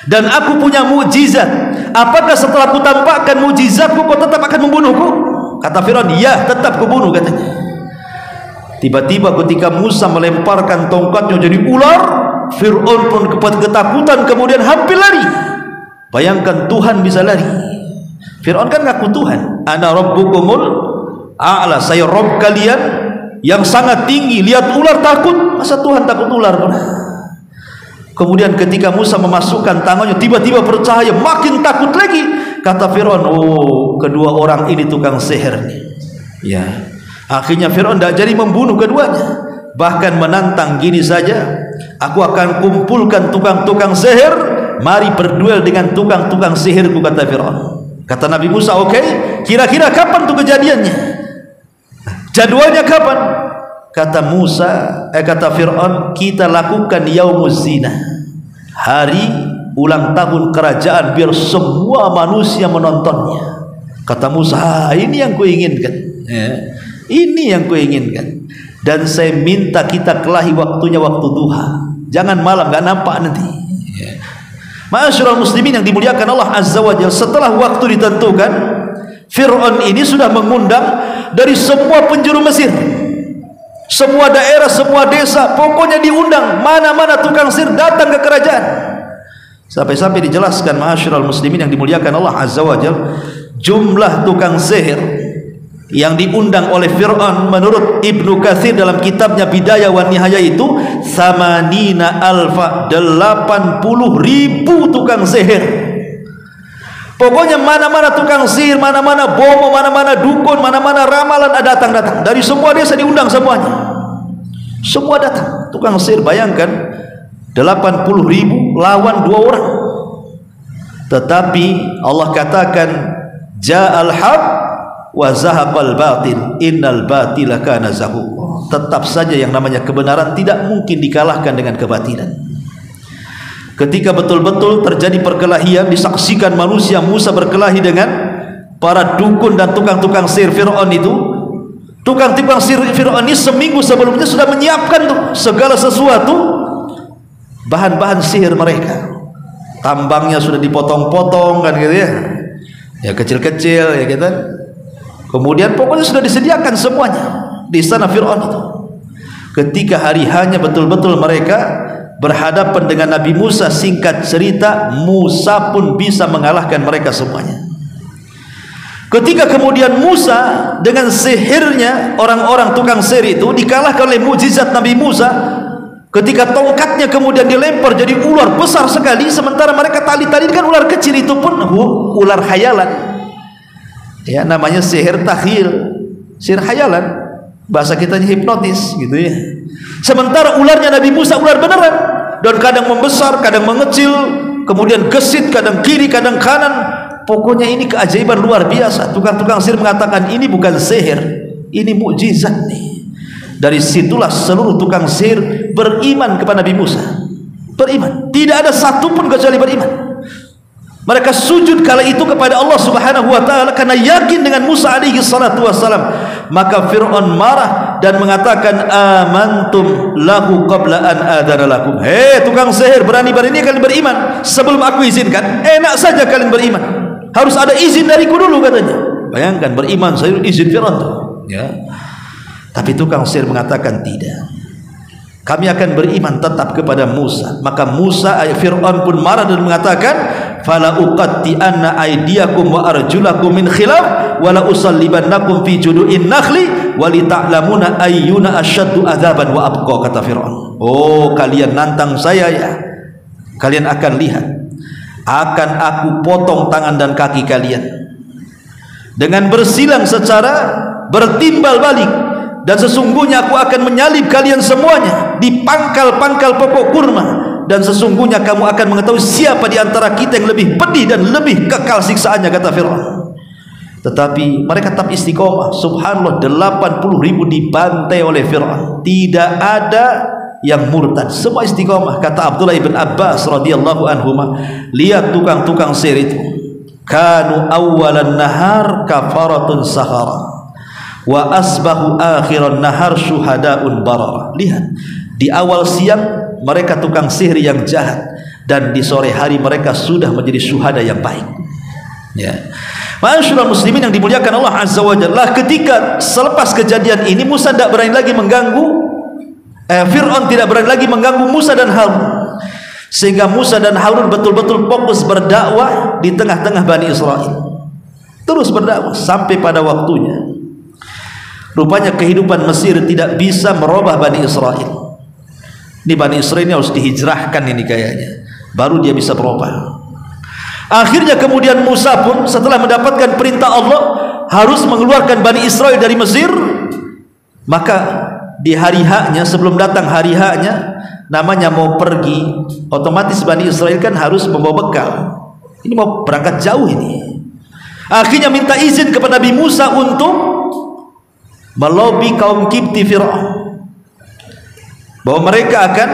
dan aku punya mukjizat, apakah setelah aku tampakkan mukjizatku kau tetap akan membunuhku? Kata Fir'aun, ya, tetap kubunuh, katanya. Tiba-tiba ketika Musa melemparkan tongkatnya jadi ular, Fir'aun pun ketakutan, kemudian hampir lari. Bayangkan Tuhan bisa lari. Fir'aun kan ngaku Tuhan, ana rabbukumul a'la, saya Rabb kalian yang sangat tinggi. Lihat ular takut, masa Tuhan takut ular? Kemudian ketika Musa memasukkan tangannya, tiba-tiba bercahaya, makin takut lagi. Kata Fir'aun, oh, kedua orang ini tukang sihir nih. Ya, akhirnya Fir'aun tidak jadi membunuh keduanya, bahkan menantang, gini saja, aku akan kumpulkan tukang-tukang sihir, mari berduel dengan tukang-tukang sihirku, kata Fir'aun. Kata Nabi Musa, oke, kira-kira kapan tuh kejadiannya? Jadwalnya kapan? Kata kata Fir'aun, kita lakukan yaumuz zina, hari ulang tahun kerajaan, biar semua manusia menontonnya. Kata Musa, ini yang kuinginkan, ini yang kuinginkan. Dan saya minta kita kelahi waktunya waktu duha, jangan malam, gak nampak nanti. Ma'asyiral muslimin yang dimuliakan Allah Azza wa Jalla, setelah waktu ditentukan, Fir'aun ini sudah mengundang dari semua penjuru Mesir, semua daerah, semua desa, pokoknya diundang, mana-mana tukang sihir datang ke kerajaan. Sampai-sampai dijelaskan, ma'asyiral muslimin yang dimuliakan Allah Azza wa Jalla, jumlah tukang sihir yang diundang oleh Fir'aun menurut Ibnu Katsir dalam kitabnya Bidayah wa Nihayah itu 80.000 tukang sihir. Pokoknya mana-mana tukang sihir, mana-mana bomo, mana-mana dukun, mana-mana ramalan datang-datang. Dari semua desa diundang semuanya. Semua datang. Tukang sihir, bayangkan 80.000 lawan 2 orang. Tetapi Allah katakan, ja'al haq wa zahaqal batil, innal batila kana zahuqa. Tetap saja yang namanya kebenaran tidak mungkin dikalahkan dengan kebatilan. Ketika betul-betul terjadi perkelahian, disaksikan manusia, Musa berkelahi dengan para dukun dan tukang-tukang sihir Fir'aun itu. Tukang-tukang sihir Fir'aun ini seminggu sebelumnya sudah menyiapkan tuh segala sesuatu, bahan-bahan sihir mereka. Tambangnya sudah dipotong-potong kan gitu ya, ya kecil-kecil ya gitu. Kemudian pokoknya sudah disediakan semuanya di sana Fir'aun itu. Ketika hari hanya betul-betul mereka berhadapan dengan Nabi Musa, singkat cerita, Musa pun bisa mengalahkan mereka semuanya. Ketika kemudian Musa dengan sihirnya, orang-orang tukang sihir itu dikalahkan oleh mukjizat Nabi Musa. Ketika tongkatnya kemudian dilempar jadi ular besar sekali, sementara mereka tali-tali kan ular kecil, itu pun ular khayalan. Ya, namanya sihir takhil. sihir hayalan, bahasa kitanya hipnotis gitu ya. Sementara ularnya Nabi Musa ular beneran, dan kadang membesar, kadang mengecil, kemudian gesit, kadang kiri, kadang kanan. Pokoknya ini keajaiban luar biasa. Tukang-tukang sihir mengatakan ini bukan sihir, ini mukjizat nih. Dari situlah seluruh tukang sihir beriman kepada Nabi Musa. Beriman. Tidak ada satupun kecuali beriman. Mereka sujud kala itu kepada Allah Subhanahu wa taala karena yakin dengan Musa alaihi salatu wassalam. Maka Fir'aun marah dan mengatakan, amantum lahu qabla an adana lakum. Hei tukang sihir, berani-berani kalian beriman sebelum aku izinkan? Enak saja kalian beriman. Harus ada izin dariku dulu katanya. Bayangkan beriman saya izin Fir'aun tuh. Ya. Tapi tukang sihir mengatakan tidak. Kami akan beriman tetap kepada Musa. Maka Musa Fir'aun pun marah dan mengatakan, fala uqatti'anna aydiyakum wa arjulakum min khilaf wa la usallibannakum fi judu'in nakhli wa li ta'lamuna ayyuna asyaddu adzaban wa abqa, kata Fir'aun. Oh, kalian nantang saya ya. Kalian akan lihat. Akan aku potong tangan dan kaki kalian dengan bersilang secara bertimbal balik. Dan sesungguhnya aku akan menyalib kalian semuanya di pangkal-pangkal pokok kurma. Dan sesungguhnya kamu akan mengetahui siapa di antara kita yang lebih pedih dan lebih kekal siksaannya, kata Fir'aun. Tetapi mereka tetap istiqomah. Subhanallah, 80.000 dibantai oleh Fir'aun. Tidak ada yang murtad, semua istiqomah. Kata Abdullah ibn Abbas radhiyallahu anhuma, lihat tukang-tukang sihir itu, kanu awwalan nahar kafaratun sahara wa asbahu akhiran nahar syuhadaun barara. Lihat, di awal siang mereka tukang sihir yang jahat, dan di sore hari mereka sudah menjadi syuhada yang baik. Ya, ma'asyiral muslimin yang dimuliakan Allah azza wa jalla, ketika selepas kejadian ini Musa tidak berani lagi mengganggu, Fir'aun tidak berani lagi mengganggu Musa dan Harun, sehingga Musa dan Harun betul-betul fokus berdakwah di tengah-tengah Bani Israel. Terus berdakwah sampai pada waktunya. Rupanya kehidupan Mesir tidak bisa merubah Bani Israel. Ini Bani Israel ini harus dihijrahkan ini kayaknya, baru dia bisa berubah. Akhirnya kemudian Musa pun setelah mendapatkan perintah Allah harus mengeluarkan Bani Israel dari Mesir, maka di hari haknya, sebelum datang hari haknya, namanya mau pergi, otomatis Bani Israel kan harus membawa bekal. Ini mau berangkat jauh ini. Akhirnya minta izin kepada Nabi Musa untuk melobi kaum Kipti Fir'aun bahwa mereka akan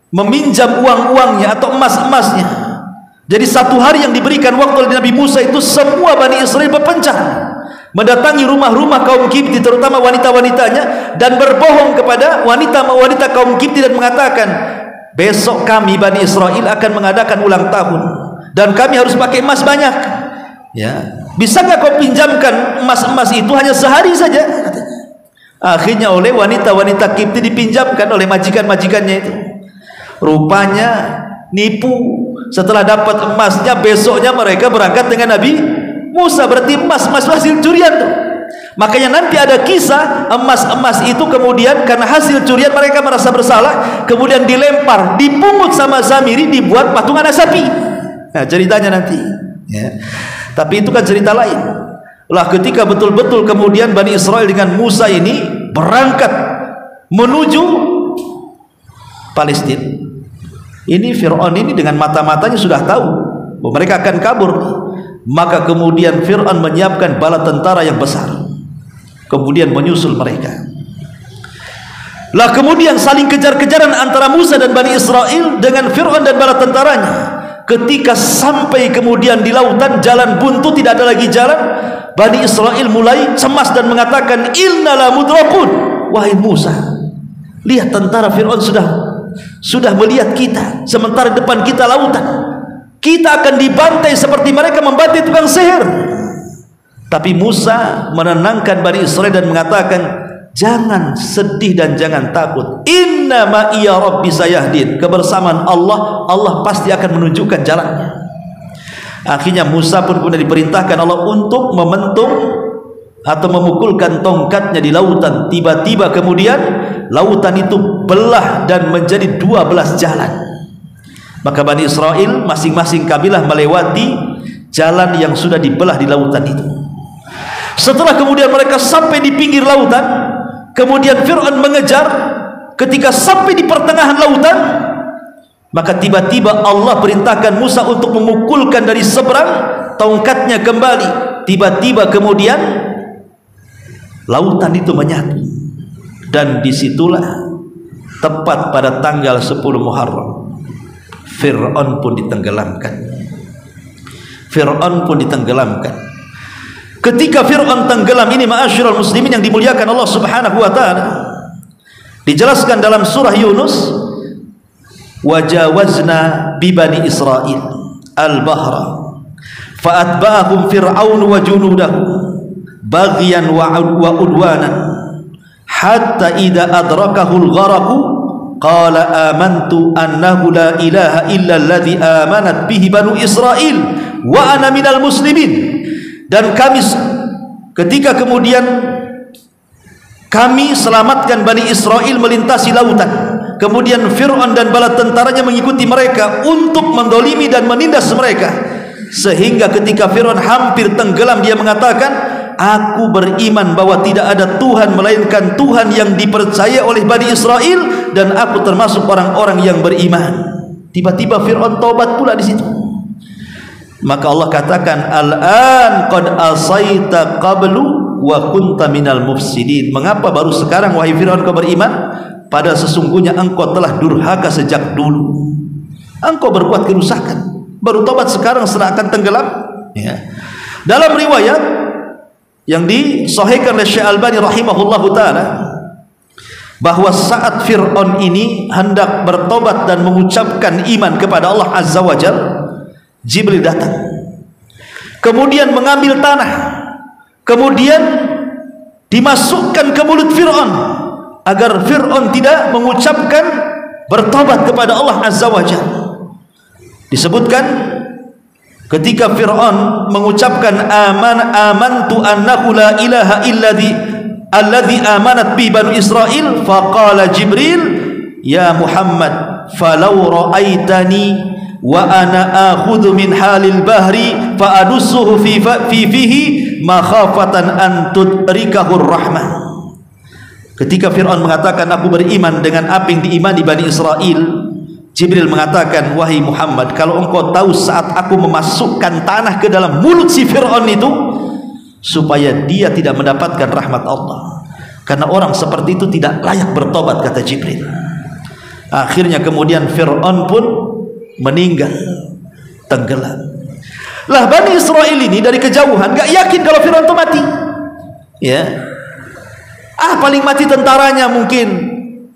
meminjam uang-uangnya atau emas-emasnya. Jadi satu hari yang diberikan waktu oleh Nabi Musa itu, semua Bani Israel berpencar mendatangi rumah-rumah kaum Kipti, terutama wanita-wanitanya, dan berbohong kepada wanita-wanita kaum Kipti dan mengatakan, besok kami Bani Israel akan mengadakan ulang tahun dan kami harus pakai emas banyak. Ya, bisa nggak kau pinjamkan emas-emas itu hanya sehari saja? Akhirnya oleh wanita-wanita Kipti dipinjamkan oleh majikan-majikannya itu. Rupanya nipu. Setelah dapat emasnya, besoknya mereka berangkat dengan Nabi Musa. Berarti emas hasil curian tuh. Makanya nanti ada kisah emas-emas itu kemudian karena hasil curian mereka merasa bersalah, kemudian dilempar, dipungut sama Samiri, dibuat patungan sapi. Nah ceritanya nanti ya. Tapi itu kan cerita lain. Lah ketika betul-betul kemudian Bani Israel dengan Musa ini berangkat menuju Palestina, ini Fir'aun ini dengan mata-matanya sudah tahu bahwa mereka akan kabur. Maka kemudian Fir'aun menyiapkan bala tentara yang besar, kemudian menyusul mereka. Lah kemudian saling kejar-kejaran antara Musa dan Bani Israel dengan Fir'aun dan bala tentaranya. Ketika sampai kemudian di lautan, jalan buntu, tidak ada lagi jalan, Bani Israel mulai cemas dan mengatakan, inna la mudrakun. Wahai Musa, lihat tentara Fir'aun sudah melihat kita, sementara depan kita lautan. Kita akan dibantai seperti mereka membantai tukang sihir. Tapi Musa menenangkan Bani Israel dan mengatakan, jangan sedih dan jangan takut. Inna ma iya rabbi sayahdin. Kebersamaan Allah, Allah pasti akan menunjukkan jalannya. Akhirnya Musa pun kemudian diperintahkan Allah untuk mementung atau memukulkan tongkatnya di lautan. Tiba-tiba kemudian lautan itu belah dan menjadi 12 jalan. Maka Bani Israel masing-masing kabilah melewati jalan yang sudah dibelah di lautan itu. Setelah kemudian mereka sampai di pinggir lautan, kemudian Fir'aun mengejar. Ketika sampai di pertengahan lautan, maka tiba-tiba Allah perintahkan Musa untuk memukulkan dari seberang tongkatnya kembali. Tiba-tiba kemudian lautan itu menyatu, dan disitulah tepat pada tanggal 10 Muharram Fir'aun pun ditenggelamkan. Fir'aun pun ditenggelamkan. Ketika Fir'aun tenggelam ini, ma'asyiral muslimin yang dimuliakan Allah Subhanahu wa taala, dijelaskan dalam surah Yunus, wajawazna bi bani Israil al-bahra fa'atba'ahum fir'aun wa junudahu baghyan wa udwanan hatta idza adrakahul gharaqu qala amantu annahu la ilaha illa alladhi amanat bihi banu Israil wa ana minal muslimin. Dan kami, ketika kemudian kami selamatkan Bani Israel melintasi lautan, kemudian Fir'aun dan bala tentaranya mengikuti mereka untuk mendolimi dan menindas mereka, sehingga ketika Fir'aun hampir tenggelam, dia mengatakan, aku beriman bahwa tidak ada Tuhan melainkan Tuhan yang dipercaya oleh Bani Israel, dan aku termasuk orang-orang yang beriman. Tiba-tiba Fir'aun taubat pula di situ. Maka Allah katakan, al-an qad asaita qablu wa kunta minal mufsidin. Mengapa baru sekarang wahai Fir'aun kau beriman, padahal sesungguhnya engkau telah durhaka sejak dulu. Engkau berbuat kerusakan, baru taubat sekarang setelah akan tenggelam, ya. Dalam riwayat yang disahihkan oleh Syekh Albani rahimahullahu taala, bahwa saat Fir'aun ini hendak bertobat dan mengucapkan iman kepada Allah Azza wa Jalla, Jibril datang, kemudian mengambil tanah, kemudian dimasukkan ke mulut Fir'aun agar Fir'aun tidak mengucapkan bertobat kepada Allah Azza wa Jalla. Disebutkan ketika Fir'aun mengucapkan amantu annahu la ilaha alladhi amanat bi banu Israil, faqala Jibril ya Muhammad falau ra'aitani wa ana akhudhu min halil bahri fa adussuhu fi fihi makhafatan an tudrikahur rahmah. Ketika Fir'aun mengatakan aku beriman dengan apa yang diimani Bani Israel, Jibril mengatakan, wahai Muhammad, kalau engkau tahu saat aku memasukkan tanah ke dalam mulut si Fir'aun itu, supaya dia tidak mendapatkan rahmat Allah, karena orang seperti itu tidak layak bertobat, kata Jibril. Akhirnya kemudian Fir'aun pun meninggal, tenggelam. Lah Bani Israel ini dari kejauhan gak yakin kalau Fir'aun itu mati, ya. Paling mati tentaranya mungkin,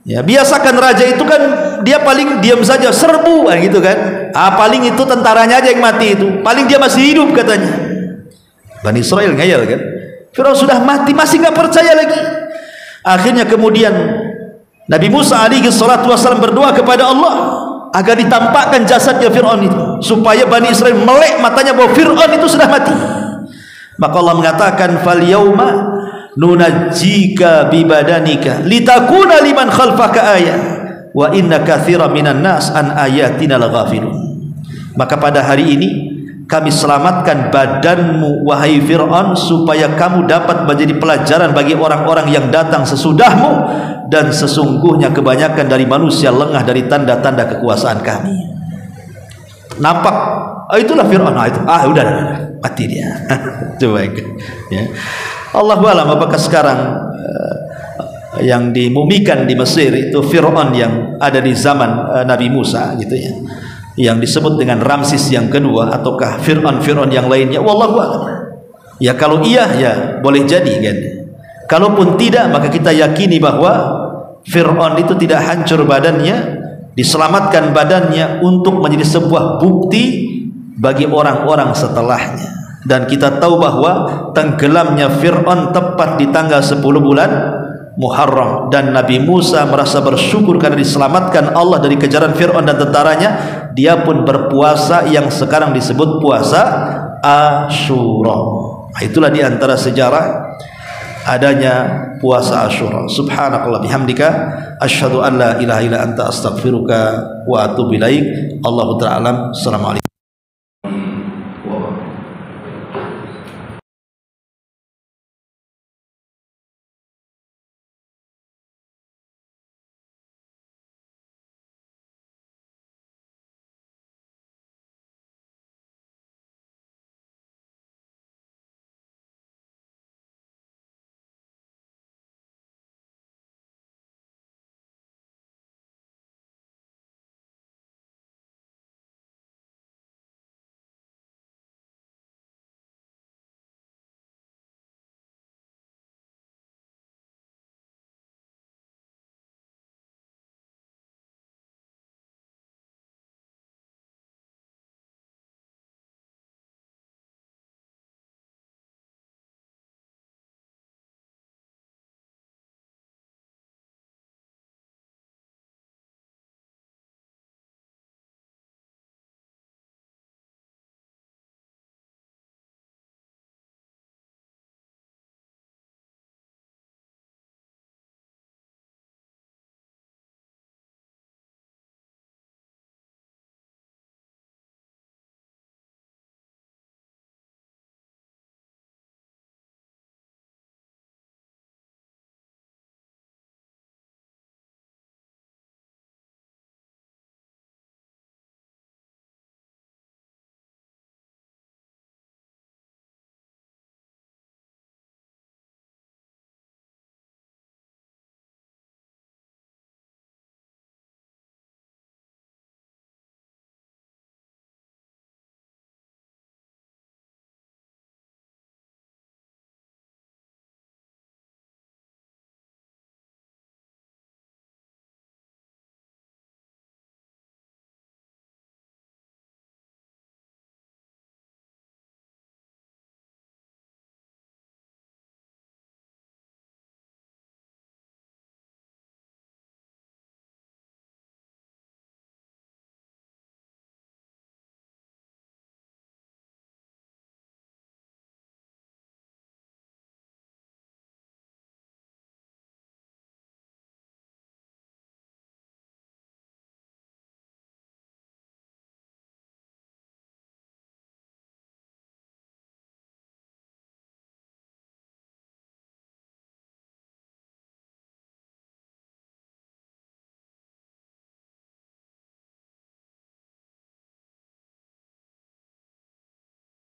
ya. Biasakan raja itu kan dia paling diam saja, serbu gitu kan. Paling itu tentaranya aja yang mati, itu paling dia masih hidup katanya. Bani Israel ngayal kan, Fir'aun sudah mati masih gak percaya lagi. Akhirnya kemudian Nabi Musa alaihi salatu wasallam berdoa kepada Allah agar ditampakkan jasadnya Fir'aun itu, supaya Bani Israel melek matanya bahwa Fir'aun itu sudah mati. Maka Allah mengatakan, fal yauma nunajjika bi badanika litakuna liman khalfaka ayah wa inna katsiran minan nas an ayatina laghafilun. Maka pada hari ini kami selamatkan badanmu wahai Fir'aun, supaya kamu dapat menjadi pelajaran bagi orang-orang yang datang sesudahmu, dan sesungguhnya kebanyakan dari manusia lengah dari tanda-tanda kekuasaan kami. Nampak, itulah Fir'aun. Udah mati dia. Coba ya. Allahu a'lam apakah sekarang yang dimumikan di Mesir itu Fir'aun yang ada di zaman Nabi Musa gitu ya, yang disebut dengan Ramses yang kedua, ataukah Fir'aun yang lainnya, wallahu a'lam. Ya kalau iya ya boleh jadi kan. Kalaupun tidak, maka kita yakini bahwa Fir'aun itu tidak hancur badannya, diselamatkan badannya untuk menjadi sebuah bukti bagi orang-orang setelahnya. Dan kita tahu bahwa tenggelamnya Fir'aun tepat di tanggal 10 bulan Muharram, dan Nabi Musa merasa bersyukur karena diselamatkan Allah dari kejaran Fir'aun dan tentaranya. Dia pun berpuasa yang sekarang disebut puasa Asyura. Itulah di antara sejarah adanya puasa Asyura. Subhanakallah bihamdika asyhadu an la ilaha illa anta astaghfiruka wa atubu ilaik. Allahu ta'ala alam. Assalamualaikum.